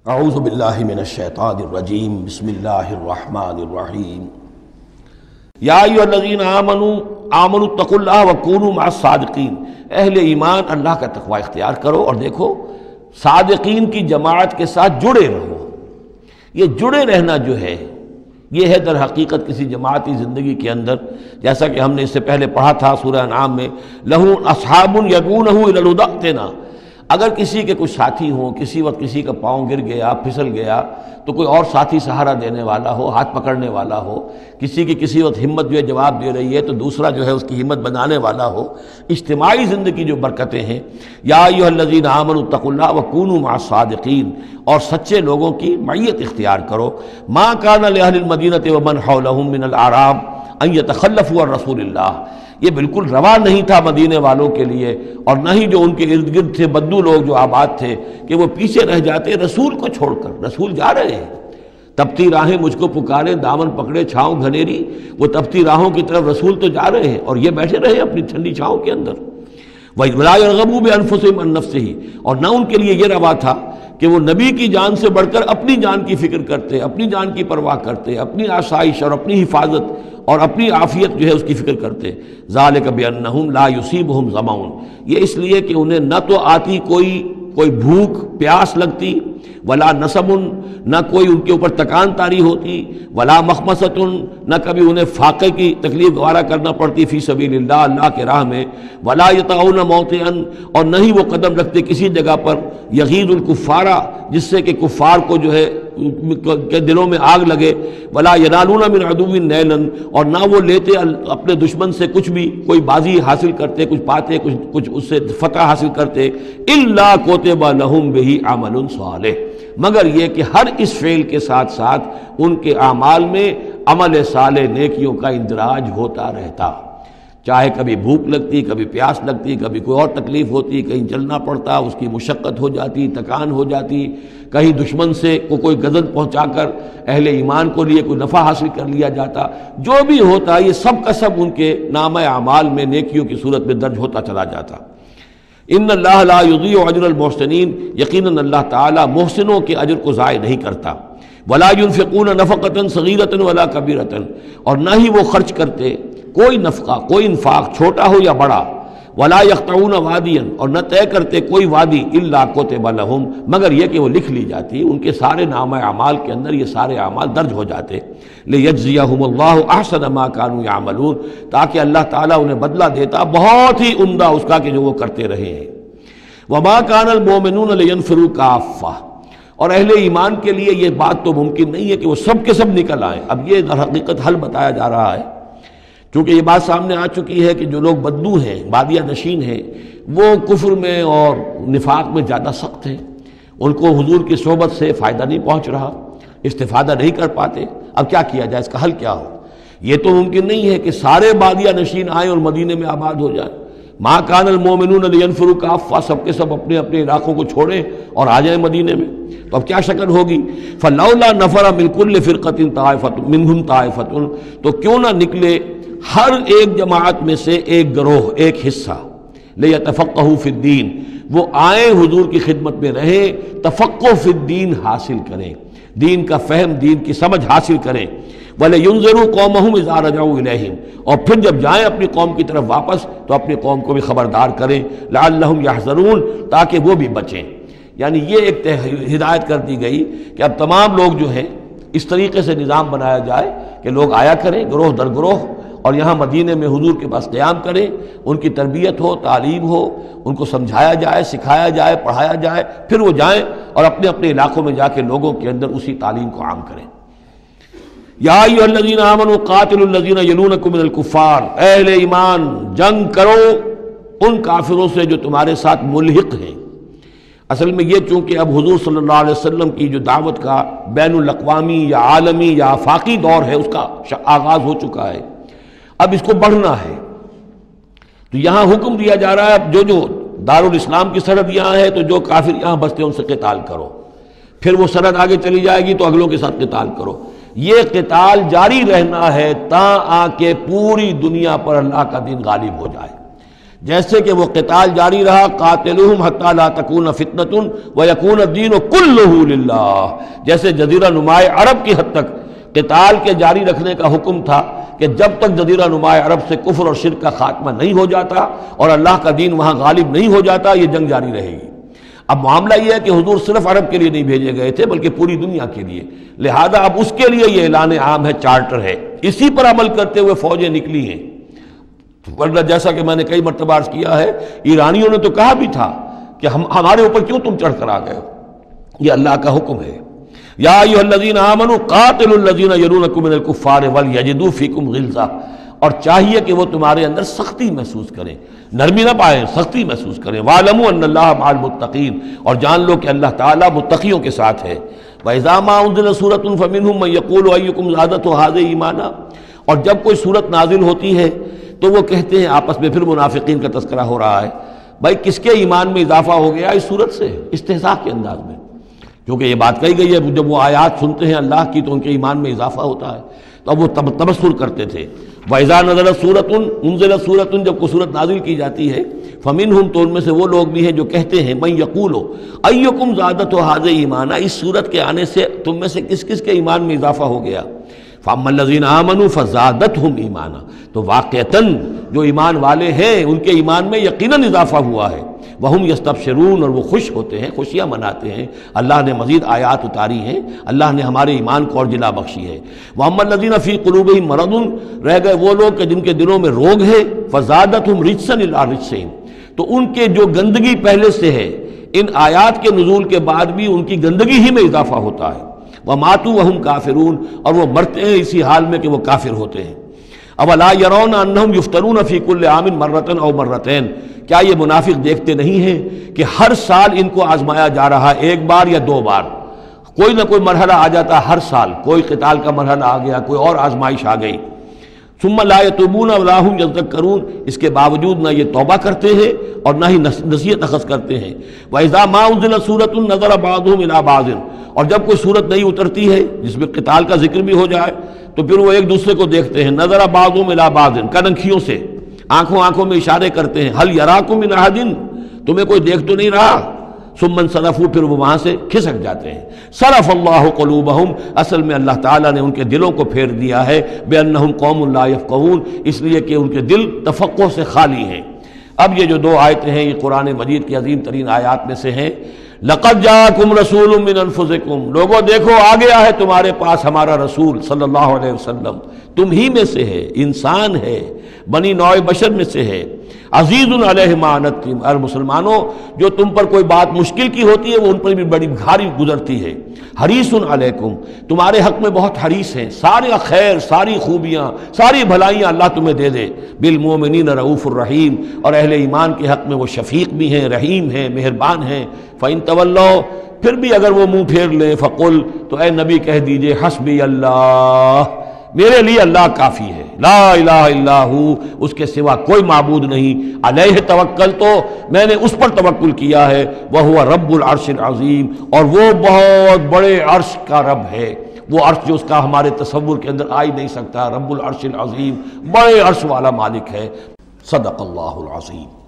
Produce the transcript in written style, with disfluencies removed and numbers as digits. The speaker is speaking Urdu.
اعوذ باللہ من الشیطان الرجیم بسم اللہ الرحمن الرحیم یا ایھا الذین آمنوا اتقوا اللہ وکونوا مع الصادقین، اہل ایمان اللہ کا تقوی اختیار کرو اور دیکھو صادقین کی جماعت کے ساتھ جڑے رہو۔ یہ جڑے رہنا جو ہے یہ ہے در حقیقت کسی جماعتی زندگی کے اندر، جیسا کہ ہم نے اس سے پہلے پڑھا تھا سورہ انعام میں، لَهُ أَصْحَابٌ يَدْعُونَهُ إِلَى الْهُدَى ائْتِنَا۔ اگر کسی کے کچھ ساتھی ہوں، کسی وقت کسی کا پاؤں گر گیا، پھسل گیا، تو کوئی اور ساتھی سہارا دینے والا ہو، ہاتھ پکڑنے والا ہو، کسی کی کسی وقت ہمت جو ہے جواب دے رہی ہے تو دوسرا جو ہے اس کی ہمت بنانے والا ہو، اجتماعی زندگی جو برکتیں ہیں۔ یا ایھا الذین آمنوا اتقوا اللہ وکونوا مع الصادقین، اور سچے لوگوں کی معیت اختیار کرو۔ ما کان لأہل المدینۃ ومن حولہم من الاعراب ان یتخلفوا عن رسول اللہ، یہ بالکل روا نہیں تھا مدینے والوں کے لیے، اور نہ ہی جو ان کے ارد گرد تھے بدو لوگ جو آباد تھے کہ وہ پیچھے رہ جاتے رسول کو چھوڑ کر۔ رسول جا رہے ہیں، تپتی راہیں مجھ کو پکارے، دامن پکڑے چھاؤں گھنیری، وہ تپتی راہوں کی طرف رسول تو جا رہے ہیں اور یہ بیٹھے رہے اپنی ٹھنڈی چھاؤں کے اندر۔ وَلَا يَرْغَبُوا بِأَنفُسِهِمْ عَن نَفْسِهِ، اور نہ ان کے لیے یہ روا تھا کہ وہ نبی کی جان سے بڑھ کر اپنی جان کی فکر کرتے، اپنی جان کی پرواہ کرتے، اپنی آسائش اور اپنی حفاظت اور اپنی عافیت جو ہے اس کی فکر کرتے۔ ذالک بأنہم لا یصیبہم ظمأ، یہ اس لیے کہ انہیں نہ تو آتی کوئی بھوک پیاس لگتی، ولا نصب، نہ کوئی ان کے اوپر تکان طاری ہوتی، ولا مخمصۃ، نہ کبھی انہیں فاقے کی تکلیف گوارا کرنا پڑتی فی سبیل اللہ، اللہ کے راہ میں، ولا یطعون موطئا، اور نہ ہی وہ قدم رکھتے کسی جگہ پر یغیظ الکفار، جس سے کہ کفار کو جو ہے کے دلوں میں آگ لگے، ولا ینالون من عدو نیلا، اور نہ وہ لیتے اپنے دشمن سے کچھ بھی، کوئی بازی حاصل کرتے، کچھ پاتے، کچھ اس سے فتح حاصل کرتے، الا کتب لہم بہ عمل صالح، مگر یہ کہ ہر اس فعل کے ساتھ ساتھ ان کے اعمال میں عمل صالح نیکیوں کا اندراج ہوتا رہتا۔ چاہے کبھی بھوک لگتی، کبھی پیاس لگتی، کبھی کوئی اور تکلیف ہوتی، کہیں چلنا پڑتا، اس کی مشقت ہو جاتی، تکان ہو جاتی، کہیں دشمن سے کوئی غزل پہنچا کر اہل ایمان کو لیے کوئی نفع حاصل کر لیا جاتا، جو بھی ہوتا یہ سب کا سب ان کے نامہ اعمال میں نیکیوں کی صورت میں درج ہوتا چلا جاتا۔ ان اللہ لا یضیع اجر المحسنین، یقیناً اللہ تعالیٰ محسنوں کے اجر کو ضائع نہیں کرتا۔ ولا ينفقون نفقة صغیرة ولا کبیرة، اور نہ ہی وہ خرچ کرتے کوئی نفقہ، کوئی انفاق چھوٹا ہو یا بڑا، ولا يقطعون وادیا، اور نہ طے کرتے کوئی وادی، الا کتب لہم، مگر یہ کہ وہ لکھ لی جاتی، ان کے سارے نامہ اعمال کے اندر یہ سارے اعمال درج ہو جاتے۔ لیجزیہم اللہ احسن ما كانوا يعملون، تاکہ اللہ تعالیٰ انہیں بدلہ دیتا بہت ہی عمدہ اس کا کہ جو وہ کرتے رہے ہیں۔ وما كان المؤمنون لينفروا كافة، اور اہل ایمان کے لیے یہ بات تو ممکن نہیں ہے کہ وہ سب کے سب نکل آئیں۔ اب یہ در حقیقت حل بتایا جا رہا ہے، چونکہ یہ بات سامنے آ چکی ہے کہ جو لوگ بدو ہیں، بادیہ نشین ہیں، وہ کفر میں اور نفاق میں زیادہ سخت ہیں، ان کو حضور کی صحبت سے فائدہ نہیں پہنچ رہا، استفادہ نہیں کر پاتے۔ اب کیا کیا جائے، اس کا حل کیا ہو؟ یہ تو ممکن نہیں ہے کہ سارے بادیہ نشین آئیں اور مدینے میں آباد ہو جائیں۔ ما کان المؤمنون لینفروا کافہ، سب کے سب اپنے اپنے علاقوں کو چھوڑیں اور آ جائیں مدینے میں، تو اب کیا شکل ہوگی؟ فلولا نفر من کل فرقۃ طائفۃ منہم طائفۃ، تو کیوں نہ نکلے ہر ایک جماعت میں سے ایک گروہ، ایک حصہ، لیتفقہوا فی الدین، وہ آئیں حضور کی خدمت میں رہیں، تفقہ فی الدین حاصل کریں، دین کا فہم، دین کی سمجھ حاصل کریں۔ وَلَيُنذِرُوا قَوْمَهُمْ إِذَا رَجَعُوا إِلَيْهِمْ، اور پھر جب جائیں اپنی قوم کی طرف واپس تو اپنی قوم کو بھی خبردار کریں، لَعَلَّهُمْ يَحْذَرُونَ، تاکہ وہ بھی بچیں۔ یعنی یہ ایک ہدایت کر دی گئی کہ اب تمام لوگ جو ہیں اس طریقے سے نظام بنایا جائے کہ لوگ آیا کریں گروہ در گروہ، اور یہاں مدینے میں حضور کے پاس قیام کریں، ان کی تربیت ہو، تعلیم ہو، ان کو سمجھایا جائے، سکھایا جائے، پڑھایا جائے، پھر وہ جائیں اور اپنے اپنے علاقوں میں جا کے لوگوں کے اندر اسی تعلیم کو عام کریں۔ یا ایھا الذین آمنوا قاتلوا الذین یلونکم من الکفار، اہل ایمان جنگ کرو ان کافروں سے جو تمہارے ساتھ ملحق ہیں۔ اصل میں یہ چونکہ اب حضور صلی اللہ علیہ وسلم کی جو دعوت کا بین الاقوامی یا عالمی یا آفاقی دور ہے اس کا آغاز ہو چکا ہے، اب اس کو بڑھنا ہے، تو یہاں حکم دیا جا رہا ہے اب جو دارالاسلام کی سرحد یہاں ہے تو جو کافر یہاں بستے ہیں ان سے قتال کرو، پھر وہ سرحد آگے چلی جائے گی تو اگلوں کے ساتھ قتال کرو۔ یہ قتال جاری رہنا ہے تا آ کے پوری دنیا پر اللہ کا دین غالب ہو جائے۔ جیسے کہ وہ قتال جاری رہا، قاتلوہم حتی لا تکون فتنۃ ویکون الدین کلہ للہ، جیسے جزیرہ نما عرب کی حد تک قتال کے جاری رکھنے کا حکم تھا کہ جب تک جزیرہ نما عرب سے کفر اور شرک کا خاتمہ نہیں ہو جاتا اور اللہ کا دین وہاں غالب نہیں ہو جاتا، یہ جنگ جاری رہے گی۔ اب معاملہ یہ ہے کہ حضور صرف عرب کے لیے نہیں بھیجے گئے تھے بلکہ پوری دنیا کے لیے، لہذا اب اس کے لیے یہ اعلان عام ہے، چارٹر ہے، اسی پر عمل کرتے ہوئے فوجیں نکلی ہیں۔ ورنہ جیسا کہ میں نے کئی مرتبہ عرض کیا ہے، ایرانیوں نے تو کہا بھی تھا کہ ہمارے اوپر کیوں تم چڑھ کر آ گئے ہو، یہ اللہ کا حکم ہے۔ یا ایھا الذین آمنوا قاتلوا الذین یلونکم من الکفار ولیجدوا فیکم غلظہ، اور چاہیے کہ وہ تمہارے اندر سختی محسوس کریں، نرمی نہ پائیں، سختی محسوس کریں۔ وَاعْلَمُوا أَنَّ اللَّهَ مَعَ الْمُتَّقِينَ، اور جان لو کہ اللہ تعالیٰ متقیوں کے ساتھ ہے۔ وَإِذَا مَا أُنزِلَتْ سُورَةٌ فَمِنْهُم مَّن يَقُولُ أَيُّكُمْ زَادَتْهُ هَٰذِهِ ایمانا، اور جب کوئی صورت نازل ہوتی ہے تو وہ کہتے ہیں آپس میں، پھر منافقین کا تذکرہ ہو رہا ہے، بھائی کس کے ایمان میں اضافہ ہو گیا اس صورت سے، استہزاء کے انداز میں، کیونکہ یہ بات کہی گئی ہے جب وہ آیات سنتے ہیں اللہ کی تو ان کے ایمان میں اضافہ ہوتا ہے، تو اب وہ تبصر کرتے تھے۔ وَإِذَا نَزَلَتْ سُورَةٌ أُنزِلَتْ سُورَةٌ، جب کوئی صورت نازل کی جاتی ہے، فَمِنْهُمْ، تو ان میں سے وہ لوگ بھی ہیں جو کہتے ہیں مَن يَقُولُ أَيُّكُمْ زَادَتْهُ هَٰذِهِ ایمانا، اس صورت کے آنے سے تم میں سے کس کس کے ایمان میں اضافہ ہو گیا۔ فَأَمَّا الَّذِينَ آمَنُوا فَزَادَتْهُمْ ایمانا، تو واقعتاً جو ایمان والے ہیں ان کے ایمان میں یقیناً اضافہ ہوا ہے۔ وَهُمْ يَسْتَبْشِرُونَ، اور وہ خوش ہوتے ہیں، خوشیاں مناتے ہیں، اللہ نے مزید آیات اتاری ہیں، اللہ نے ہمارے ایمان کو اور جلا بخشی ہے۔ وَأَمَّا الَّذِينَ فِي قُلُوبِهِم مَرَضٌ، رہ گئے وہ لوگ کہ جن کے دلوں میں روگ ہے، فَزَادَتْهُمْ رِجْسًا إِلَىٰ رِجْسِهِمْ، تو ان کے جو گندگی پہلے سے ہے ان آیات کے نزول کے بعد بھی ان کی گندگی ہی میں اضافہ ہوتا ہے۔ وَمَاتُوا وَهُمْ كَافِرُونَ، اور وہ مرتے ہیں اسی حال میں کہ وہ کافر ہوتے ہیں۔ اولا يرون انہم یفتنون فی کل عام مرۃ او مرتین، کیا یہ منافق دیکھتے نہیں ہیں کہ ہر سال ان کو آزمایا جا رہا ہے، ایک بار یا دو بار، کوئی نہ کوئی مرحلہ آ جاتا ہے ہر سال، کوئی قتال کا مرحلہ آ گیا، کوئی اور آزمائش آ گئی۔ ثم لا يتوبون ولا هم يذكرون، اس کے باوجود نہ یہ توبہ کرتے ہیں اور نہ ہی نصیحت اخذ کرتے ہیں۔ وَإِذَا مَا أُنزِلَتْ سُورَةٌ نَظَرَ بَعْضُهُمْ إِلَىٰ بَعْضٍ، اور جب کوئی صورت نہیں اترتی ہے جس میں قتال کا ذکر بھی ہو جائے تو پھر وہ ایک دوسرے کو دیکھتے ہیں، نظر بعضهم الى بعض، کنکھیوں سے، آنکھوں میں اشارے کرتے ہیں، هل يراكم من احد، تمہیں کوئی دیکھ تو نہیں رہا؟ ثم انصرفوا، پھر وہ وہاں سے کھسک جاتے ہیں۔ صرف اللہ قلوبہم، اصل میں اللہ تعالیٰ نے ان کے دلوں کو پھیر دیا ہے، بأنہم قوم لا یفقہون، اس لیے کہ ان کے دل تفقہ سے خالی ہیں۔ اب یہ جو دو آیتیں ہیں یہ قرآن مجید کی عظیم ترین آیات میں سے ہیں۔ لقد جاءکم رسول من انفسکم، لوگوں دیکھو آ گیا ہے تمہارے پاس ہمارا رسول صلی اللہ علیہ وسلم، تم ہی میں سے ہے، انسان ہے، بنی نوع بشر میں سے ہے۔ عزیز علیہ ما عنتم، اور مسلمانوں جو تم پر کوئی بات مشکل کی ہوتی ہے وہ ان پر بھی بڑی بھاری گزرتی ہے۔ حریص علیکم، تمہارے حق میں بہت حریص ہیں، سارے خیر، ساری خوبیاں، ساری بھلائیاں اللہ تمہیں دے دے۔ بالمؤمنین رؤوف الرحیم، اور اہل ایمان کے حق میں وہ شفیق بھی ہیں، رحیم ہیں، مہربان ہیں۔ فإن تولوا، پھر بھی اگر وہ منہ پھیر لیں، فقل، تو اے نبی کہہ دیجئے، حسبی اللہ، میرے لیے اللہ کافی ہے، لا الہ الا ہو، اس کے سوا کوئی معبود نہیں، علیہ توکل، تو میں نے اس پر توکل کیا ہے، وہو رب العرش العظیم، اور وہ بہت بڑے عرش کا رب ہے، وہ عرش جو اس کا ہمارے تصور کے اندر آ ہی نہیں سکتا، رب العرش العظیم، بڑے عرش والا مالک ہے۔ صدق اللہ العظیم۔